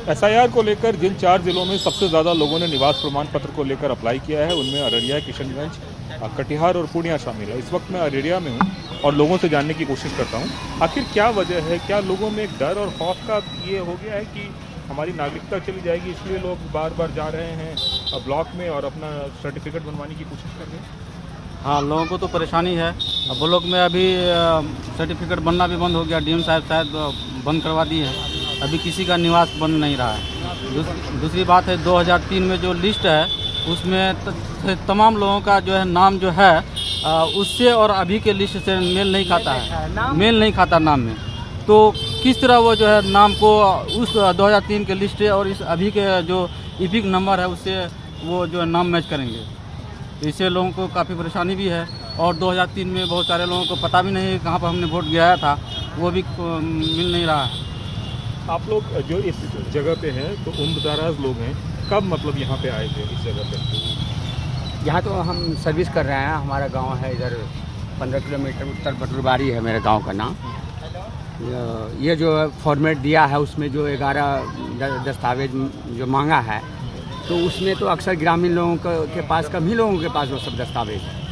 SIR को लेकर जिन 4 जिलों में सबसे ज़्यादा लोगों ने निवास प्रमाण पत्र को लेकर अप्लाई किया है उनमें अररिया, किशनगंज, कटिहार और पूर्णिया शामिल है। इस वक्त मैं अररिया में हूँ और लोगों से जानने की कोशिश करता हूँ आखिर क्या वजह है, क्या लोगों में एक डर और खौफ का ये हो गया है कि हमारी नागरिकता चली जाएगी इसलिए लोग बार बार जा रहे हैं ब्लॉक में और अपना सर्टिफिकेट बनवाने की कोशिश कर रहे हैं। हाँ, लोगों को तो परेशानी है। अब ब्लॉक में अभी सर्टिफिकेट बनना भी बंद हो गया, डीएम साहब शायद बंद करवा दिए हैं। अभी किसी का निवास बन नहीं रहा है। दूसरी बात है 2003 में जो लिस्ट है उसमें तमाम लोगों का जो है नाम जो है उससे और अभी के लिस्ट से मेल नहीं खाता है, मेल नहीं खाता नाम में। तो किस तरह वो जो है नाम को उस 2003 के लिस्ट और इस अभी के जो ईपिक नंबर है उससे वो जो है नाम मैच करेंगे। तो इससे लोगों को काफ़ी परेशानी भी है। और 2003 में बहुत सारे लोगों को पता भी नहीं है कहाँ पर हमने वोट गिराया था, वो भी मिल नहीं रहा है। आप लोग जो इस जगह पे हैं तो उम्रदराज लोग हैं, कब मतलब यहाँ पे आए थे इस जगह पे? यहाँ तो हम सर्विस कर रहे हैं। हमारा गांव है इधर 15 किलोमीटर उत्तर बटुरबारी है मेरे गांव का नाम। ये जो फॉर्मेट दिया है उसमें जो 11 दस्तावेज जो मांगा है तो उसमें तो अक्सर ग्रामीण लोगों के पास, कम ही लोगों के पास वो सब दस्तावेज है।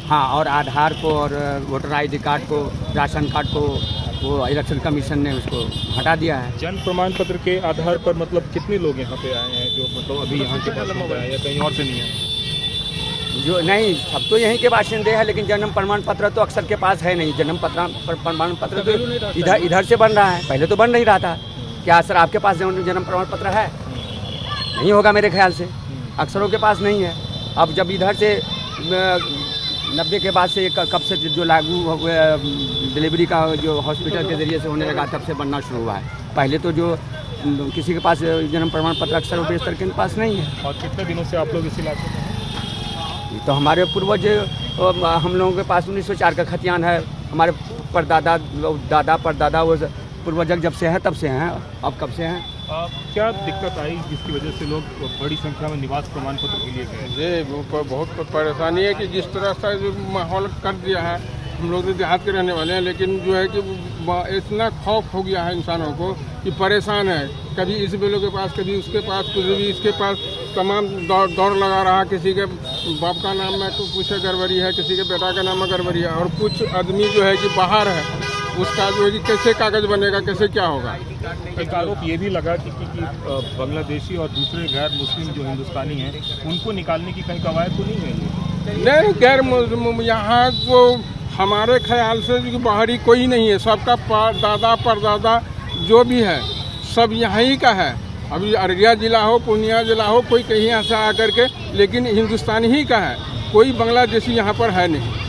हाँ, और आधार को और वोटर आईडी कार्ड को, राशन कार्ड को वो इलेक्शन कमीशन ने उसको हटा दिया है। जन्म प्रमाण पत्र के आधार पर मतलब कितने लोग यहाँ पे आए हैं जो मतलब अभी यहाँ के पास है या कहीं और से नहीं है? जो नहीं, सब तो यहीं के बाशिंदे हैं, लेकिन जन्म प्रमाण पत्र तो अक्सर के पास है नहीं। जन्म प्रमाण पत्र तो इधर से बन रहा है, पहले तो बन नहीं रहा था। क्या सर आपके पास जन्म प्रमाण पत्र है? नहीं होगा मेरे ख्याल से, अक्सरों के पास नहीं है। अब जब इधर से 90 के बाद से कब से जो लागू डिलीवरी का जो हॉस्पिटल के ज़रिए से होने लगा तब से बनना शुरू हुआ है। पहले तो जो किसी के पास जन्म प्रमाण पत्र अक्सर और बेशतर के पास नहीं है। और कितने दिनों से आप लोग इस इलाके में हैं? तो हमारे पूर्वज, हम लोगों के पास 1904 का खतियान है। हमारे परदादा, दादा परदादा वो पूर्वजक जब से हैं तब से हैं। अब कब से हैं? क्या दिक्कत आई जिसकी वजह से लोग बड़ी संख्या में निवास प्रमाण पत्र के लिए गए? ये बहुत परेशानी है कि जिस तरह से जो माहौल कर दिया है, हम लोग तो देहात के रहने वाले हैं, लेकिन जो है कि इतना खौफ हो गया है इंसानों को कि परेशान है। कभी इस बेलों के पास, कभी उसके पास, कभी इसके पास, तमाम दौड़ लगा रहा। किसी के बाप का नाम में कुछ गड़बड़ी है, किसी के बेटा का नाम में गड़बड़ी है, और कुछ आदमी जो है कि बाहर है, उसका जो है कि कैसे कागज़ बनेगा, कैसे क्या होगा। एक आरोप ये भी लगा कि बांग्लादेशी और दूसरे गैर मुस्लिम जो हिंदुस्तानी हैं उनको निकालने की कहीं कवायद तो नहीं है? नहीं, गैर मुस्लिम यहाँ तो हमारे ख्याल से बाहरी कोई नहीं है। सबका दादा परदादा जो भी है सब यहीं का है। अभी अररिया जिला हो, पूर्णिया जिला हो, कोई कहीं ऐसा आकर के, लेकिन हिंदुस्तानी ही का है, कोई बांग्लादेशी यहाँ पर है नहीं।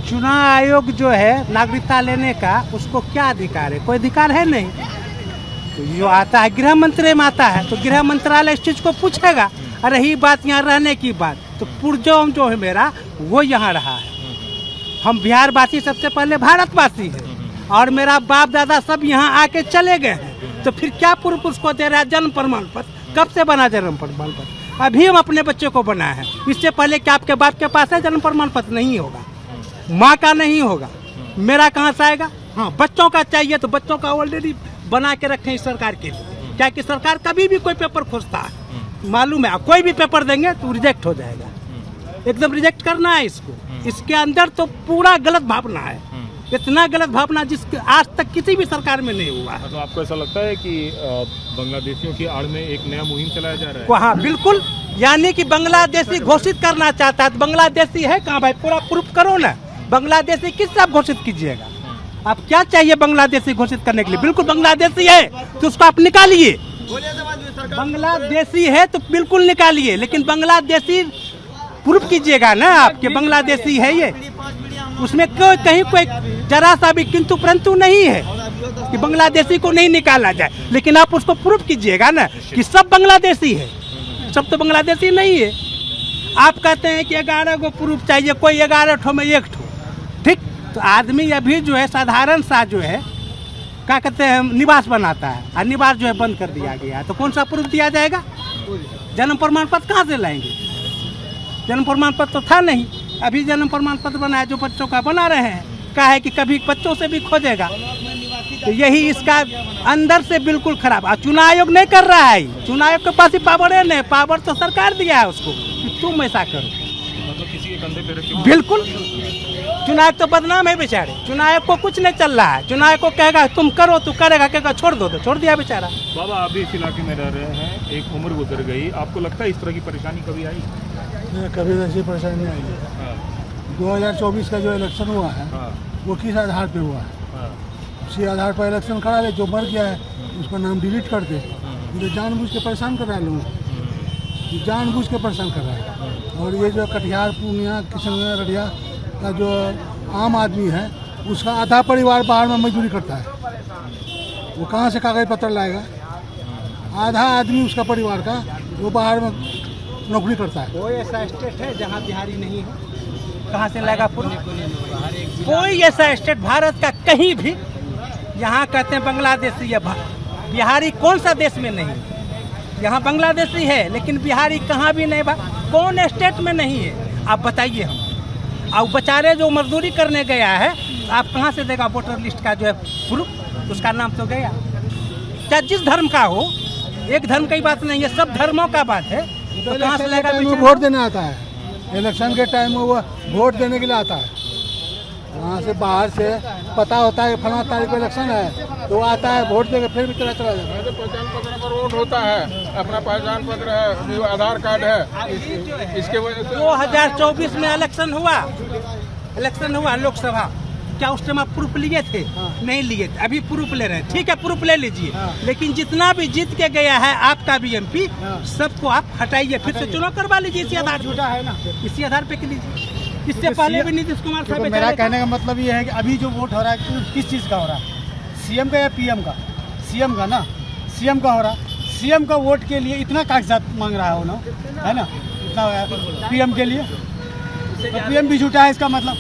चुनाव आयोग जो है नागरिकता लेने का, उसको क्या अधिकार है? कोई अधिकार है नहीं। तो जो आता है गृह मंत्री में आता है तो गृह मंत्रालय इस चीज़ को पूछेगा। और रही बात यहाँ रहने की बात, तो पुरजोम जो है मेरा वो यहाँ रहा है। हम बिहारवासी सबसे पहले भारतवासी है और मेरा बाप दादा सब यहाँ आके चले गए हैं। तो फिर क्या पूर्व पुरुष को दे रहा है जन्म प्रमाण पत्र? कब से बना जन्म प्रमाण पत्र? अभी हम अपने बच्चे को बनाए हैं। इससे पहले क्या आपके बाप के पास है जन्म प्रमाण पत्र? नहीं होगा, माँ का नहीं होगा, मेरा कहाँ से आएगा? हाँ, बच्चों का चाहिए तो बच्चों का ऑलरेडी बना के रखें इस सरकार के लिए। क्या कि सरकार कभी भी कोई पेपर खोजता है, मालूम है, कोई भी पेपर देंगे तो रिजेक्ट हो जाएगा। एकदम रिजेक्ट करना है इसको। इसके अंदर तो पूरा गलत भावना है, इतना गलत भावना जिसके आज तक किसी भी सरकार में नहीं हुआ है। तो आपको ऐसा लगता है कि बांग्लादेशियों की आड़ में एक नया मुहिम चलाया जा रहा है? हाँ बिल्कुल, यानी कि बांग्लादेशी घोषित करना चाहता है। तो बांग्लादेशी है कहाँ भाई? पूरा प्रूफ करो ना। बांग्लादेशी किससे आप घोषित कीजिएगा? आप क्या चाहिए बांग्लादेशी घोषित करने के लिए? बिल्कुल बांग्लादेशी है तो उसको आप निकालिए। बांग्लादेशी है तो बिल्कुल निकालिए, लेकिन बांग्लादेशी प्रूफ कीजिएगा ना आपके बांग्लादेशी है ये। उसमें कोई कहीं कोई जरा सा भी किंतु परंतु नहीं है कि बांग्लादेशी को नहीं निकाला जाए, लेकिन आप उसको प्रूफ कीजिएगा ना कि सब बांग्लादेशी है। सब तो बांग्लादेशी नहीं है। आप कहते हैं कि 11 को प्रूफ चाहिए, कोई 11 ठो में 1 ठो, ठीक? तो आदमी अभी जो है साधारण सा जो है क्या कहते हैं निवास बनाता है और निवास जो है बंद कर दिया गया, तो कौन सा प्रूफ दिया जाएगा? जन्म प्रमाण पत्र कहाँ से लाएंगे? जन्म प्रमाण पत्र तो था नहीं। अभी जन्म प्रमाण पत्र बनाया जो बच्चों का बना रहे हैं, क्या है कि कभी बच्चों से भी खोजेगा। तो यही इसका अंदर से बिल्कुल खराब। चुनाव आयोग नहीं कर रहा है, चुनाव आयोग के पास ही पावर है नहीं, पावर तो सरकार दिया है उसको कि तुम ऐसा करो। मतलब किसी के कंधे पे रख के बिल्कुल, चुनाव तो बदनाम है बेचारे, चुनाव को कुछ नहीं चल रहा है। चुनाव को कहेगा तुम करो, तू करेगा, कहेगा छोड़ दो, तो छोड़ दिया बेचारा। बाबा आप भी इस इलाके में रह रहे हैं, एक उम्र गुजर गई, आपको लगता है इस तरह की परेशानी कभी आई? कभी ऐसी परेशानी नहीं आई है। हाँ, 2024 का जो इलेक्शन हुआ है हाँ, वो किस आधार पे हुआ है? हाँ, उसी आधार पर इलेक्शन करा ले, जो मर गया है उसका नाम डिलीट कर दे। ये तो जानबूझ के परेशान कर रहा है लोगों को, ये जानबूझ के परेशान कर रहा है। और ये जो कटिहार, पूर्णिया, किशनगंज, अररिया का जो आम आदमी है उसका आधा परिवार बाहर में मजदूरी करता है, वो कहाँ से कागज पत्र लाएगा? आधा आदमी उसका परिवार का वो बाहर में नौकरी करता है। कोई ऐसा स्टेट है जहाँ बिहारी नहीं है? कहाँ से लाएगा पूरा? कोई ऐसा स्टेट भारत का कहीं भी, यहाँ कहते हैं बांग्लादेशी है, बिहारी कौन सा देश में नहीं है? यहाँ बांग्लादेशी है लेकिन बिहारी कहाँ भी नहीं, कौन स्टेट में नहीं है? आप बताइए हम। और बेचारे जो मजदूरी करने गया है, आप कहाँ से देगा वोटर लिस्ट का जो है प्रूफ? उसका नाम तो गया, चाहे जिस धर्म का हो, एक धर्म की बात नहीं है, सब धर्मों का बात है। तो कहाँ से लेगा? वोट देने आता है, इलेक्शन के टाइम में वो वोट देने के लिए आता है। वहाँ से बाहर से पता होता है फलाना तारीख को इलेक्शन है, तो आता है वोट देकर फिर भी चला जाता है। तो पहचान पत्र पर वोट होता है, अपना पहचान पत्र है, आधार कार्ड है, इसके वजह से 2024 में इलेक्शन हुआ लोकसभा, क्या उस टाइम आप प्रूफ लिए थे? नहीं लिए थे, अभी प्रूफ ले रहे हैं। ठीक है, प्रूफ ले लीजिए, लेकिन जितना भी जीत के गया है आपका भी एमपी, सबको आप हटाइए, फिर से चुनाव करवा लीजिए इसी आधार झूठा है ना, इसी आधार पे कर लीजिए। इससे पहले भी नीतीश कुमार साहब, मेरा कहने का मतलब ये है कि अभी जो वोट हो रहा है किस चीज़ का हो रहा है? सीएम का या पीएम का? सीएम का ना, सीएम का हो रहा है। सीएम का वोट के लिए इतना कागजात मांग रहा है उन्होंने, है ना, इतना पीएम के लिए, तो पीएम भी झूठा है। इसका मतलब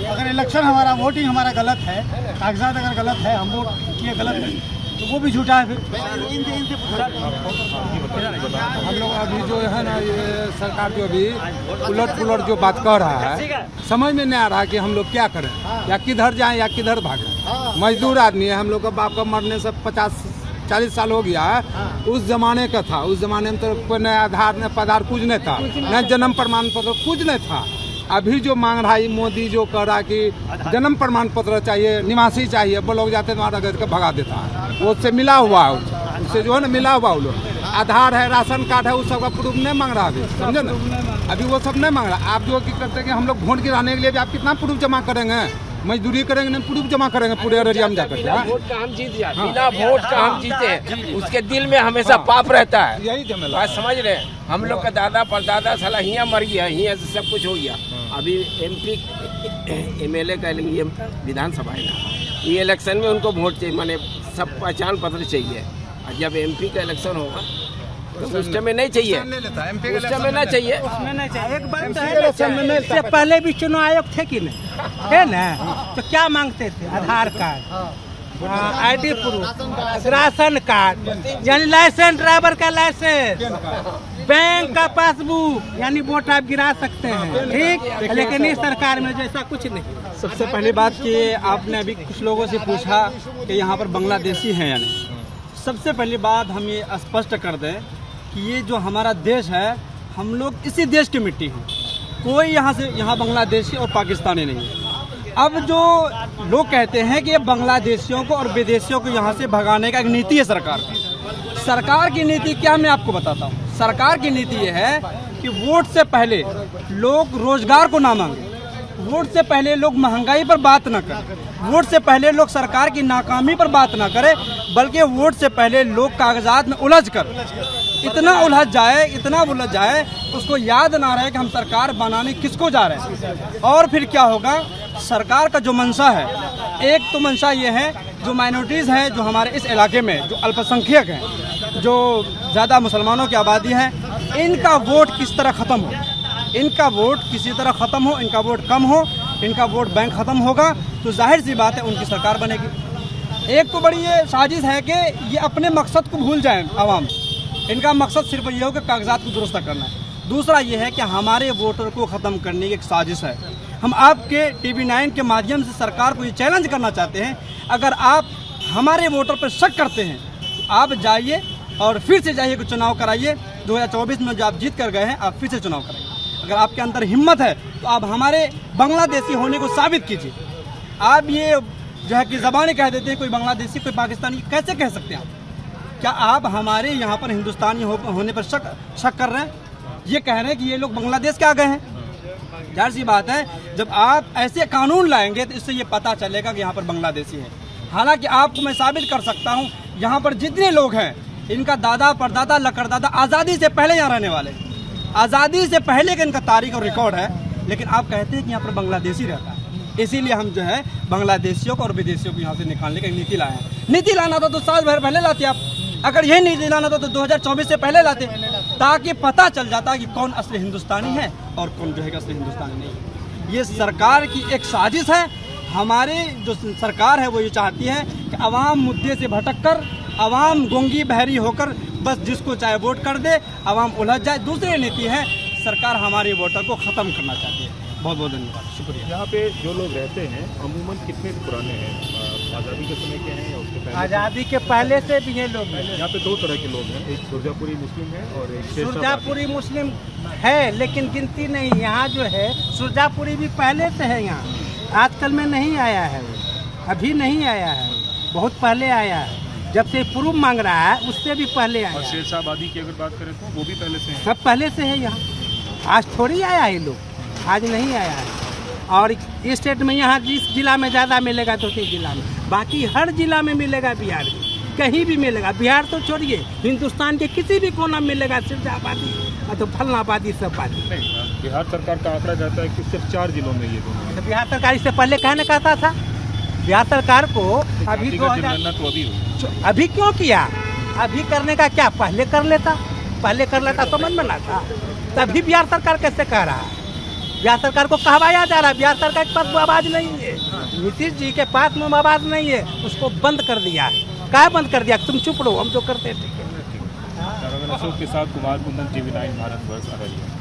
अगर इलेक्शन हमारा, वोटिंग हमारा गलत है, कागजात अगर गलत है, हम वोट किए गलत है, तो वो भी झूठा है। फिर हम लोग अभी जो है ना, ये सरकार जो अभी उलट जो बात कर रहा है, समझ में नहीं आ रहा कि हम लोग क्या करें, या किधर जाएं या किधर भागें। मजदूर आदमी है, हम लोग का बाप का मरने से 50-40 साल हो गया है। उस जमाने का था, उस जमाने में तो कोई न आधार न पधार कुछ नहीं था, न जन्म प्रमाण पत्र कुछ नहीं था। अभी जो मांग रहा है मोदी, जो कह रहा है कि जन्म प्रमाण पत्र चाहिए, निवासी चाहिए, वो लोग जाते हैं तो कर भगा देता है। वो उससे मिला हुआ है, उससे जो है ना मिला हुआ, वो लोग आधार है, राशन कार्ड है, उस सब का प्रूफ नहीं मांग रहा अभी, समझे ना, अभी वो सब नहीं मांग रहा। आप जो की करते हैं कि हम लोग वोट गिराने के लिए भी आप कितना प्रूफ जमा करेंगे? मजदूरी करेंगे नहीं, प्रूफ जमा करेंगे पूरे अररिया में जाकर। वोट का हम जीत जाए, बिना वोट का हम जीते हैं, उसके दिल में हमेशा पाप रहता है। यही झमेला बात समझ रहे हैं? हम लोग का दादा परदादा साला हियाँ मर गया, हियाँ से सब कुछ हो गया। अभी एमपी एमएलए का ये विधानसभा है ना, ये इलेक्शन में उनको वोट चाहिए, माने सब पहचान पत्र चाहिए। और जब एमपी का इलेक्शन होगा तो उस टाइम में नहीं चाहिए, उस टाइम में नहीं चाहिए, उसमें नहीं चाहिए। एक बात तो है, इससे पहले भी चुनाव आयोग थे कि नहीं, है ना? तो क्या मांगते थे? Aadhaar card, ID proof, ration card, यानी लाइसेंस, ड्राइवर का लाइसेंस, बैंक का पासबुक, यानी वोट आप गिरा सकते हैं, ठीक। लेकिन इस सरकार में जैसा कुछ नहीं। सबसे पहली बात कि आपने अभी कुछ लोगों से पूछा कि यहाँ पर बांग्लादेशी हैं या नहीं। सबसे पहली बात हम ये स्पष्ट कर दें कि ये जो हमारा देश है, हम लोग इसी देश की मिट्टी हैं, कोई यहाँ बांग्लादेशी और पाकिस्तानी नहीं है। अब जो लोग कहते हैं कि ये बांग्लादेशियों को और विदेशियों को यहाँ से भगाने का एक नीति है सरकार की। सरकार की नीति क्या, मैं आपको बताता हूँ। सरकार की नीति ये है कि वोट से पहले लोग रोजगार को ना मांगे, वोट से पहले लोग महंगाई पर बात न करें, वोट से पहले लोग सरकार की नाकामी पर बात न करें, बल्कि वोट से पहले लोग कागजात में उलझ कर इतना उलझ जाए उसको याद ना रहे कि हम सरकार बनाने किसको जा रहे हैं। और फिर क्या होगा, सरकार का जो मंशा है, एक तो मंशा ये है जो माइनॉरिटीज़ हैं, जो हमारे इस इलाके में जो अल्पसंख्यक हैं, जो ज़्यादा मुसलमानों की आबादी है, इनका वोट किस तरह ख़त्म हो, इनका वोट किसी तरह ख़त्म हो, इनका वोट कम हो, इनका वोट बैंक ख़त्म होगा, तो जाहिर सी बात है उनकी सरकार बनेगी। एक तो बड़ी ये साजिश है कि ये अपने मकसद को भूल जाएं आवाम, इनका मकसद सिर्फ ये हो कि कागजात को दुरुस्त करना है। दूसरा ये है कि हमारे वोटर को ख़त्म करने की एक साजिश है। हम आपके TV9 के माध्यम से सरकार को ये चैलेंज करना चाहते हैं, अगर आप हमारे वोटर पर शक करते हैं, आप जाइए और फिर से जाइए कि चुनाव कराइए। 2024 में जो आप जीत कर गए हैं, आप फिर से चुनाव कराइए। अगर आपके अंदर हिम्मत है तो आप हमारे बांग्लादेशी होने को साबित कीजिए। आप ये जो है कि ज़बानें कह देते हैं कोई बांग्लादेशी कोई पाकिस्तानी, कैसे कह सकते हैं आप? क्या आप हमारे यहाँ पर हिंदुस्तानी होने पर शक कर रहे हैं? ये कह रहे हैं कि ये लोग बांग्लादेश के आ गए हैं। जाहिर सी बात है, जब आप ऐसे कानून लाएंगे तो इससे ये पता चलेगा कि यहाँ पर बांग्लादेशी है। हालांकि आपको मैं साबित कर सकता हूँ, यहाँ पर जितने लोग हैं इनका दादा परदादा लकड़दादा आज़ादी से पहले यहाँ रहने वाले, आज़ादी से पहले का इनका तारीख और रिकॉर्ड है। लेकिन आप कहते हैं कि यहाँ पर बांग्लादेशी रहता है, इसीलिए हम जो है बांग्लादेशियों को और विदेशियों को यहाँ से निकालने की नीति लाए हैं। नीति लाना था तो साल भर पहले लाते आप। अगर यही नीति लाना था तो 2024 से पहले लाते, ताकि पता चल जाता कि कौन असली हिंदुस्तानी है और कौन जो है असली हिंदुस्तानी नहीं। ये सरकार की एक साजिश है। हमारी जो सरकार है वो ये चाहती है कि अवाम मुद्दे से भटक कर, अवाम गोंगी बहरी होकर बस जिसको चाहे वोट कर दे, अवाम उलझ जाए। दूसरी नीति है, सरकार हमारे वोटर को ख़त्म करना चाहती है। बहुत बहुत धन्यवाद, शुक्रिया। यहाँ पे जो लोग रहते हैं अमूमन कितने पुराने हैं? आज़ादी के समय के हैं या उसके पहले? आज़ादी के पहले से भी ये लोग हैं। यहाँ पे दो तरह के लोग हैं, एक सुरजापुरी मुस्लिम है और एक सुरजापुरी मुस्लिम है, लेकिन गिनती नहीं। यहाँ जो है सुरजापुरी भी पहले से है, यहाँ आजकल में नहीं आया है वो, अभी नहीं आया है, बहुत पहले आया है। जब से प्रूफ मांग रहा है उससे भी पहले आया। और शेरशाह आबादी की अगर बात करें तो वो भी पहले से हैं। सब पहले से है यहाँ, आज थोड़ी आया है लोग, आज नहीं आया है। और इस स्टेट में यहाँ जिस जिला में ज़्यादा मिलेगा तो उसी जिला में, बाकी हर जिला में मिलेगा, बिहार में कहीं भी मिलेगा। बिहार तो छोड़िए, हिंदुस्तान के किसी भी कोना में मिलेगा सिर्फ आबादी, तो फलना आबादी सब आबादी। बिहार सरकार का आंकड़ा जाता है कि सिर्फ 4 जिलों में ये दोनों। तो बिहार सरकार इससे पहले कहने कहता था, बिहार सरकार को अभी 2000 तो अभी क्यों किया? अभी करने का क्या, पहले कर लेता, पहले कर लेता, समझ में ना था। तभी बिहार सरकार कैसे कह रहा है? बिहार सरकार को कहवाया जा रहा है, बिहार सरकार के पास वो आवाज़ नहीं है, नीतीश जी के पास में आवाज़ नहीं है, उसको बंद कर दिया है। क्या बंद कर दिया? तुम चुप रहो, हम जो करते हैं ठीक है। अशोक के साथ कुमार कुंदन, TV9 भारतवर्ष, अररिया।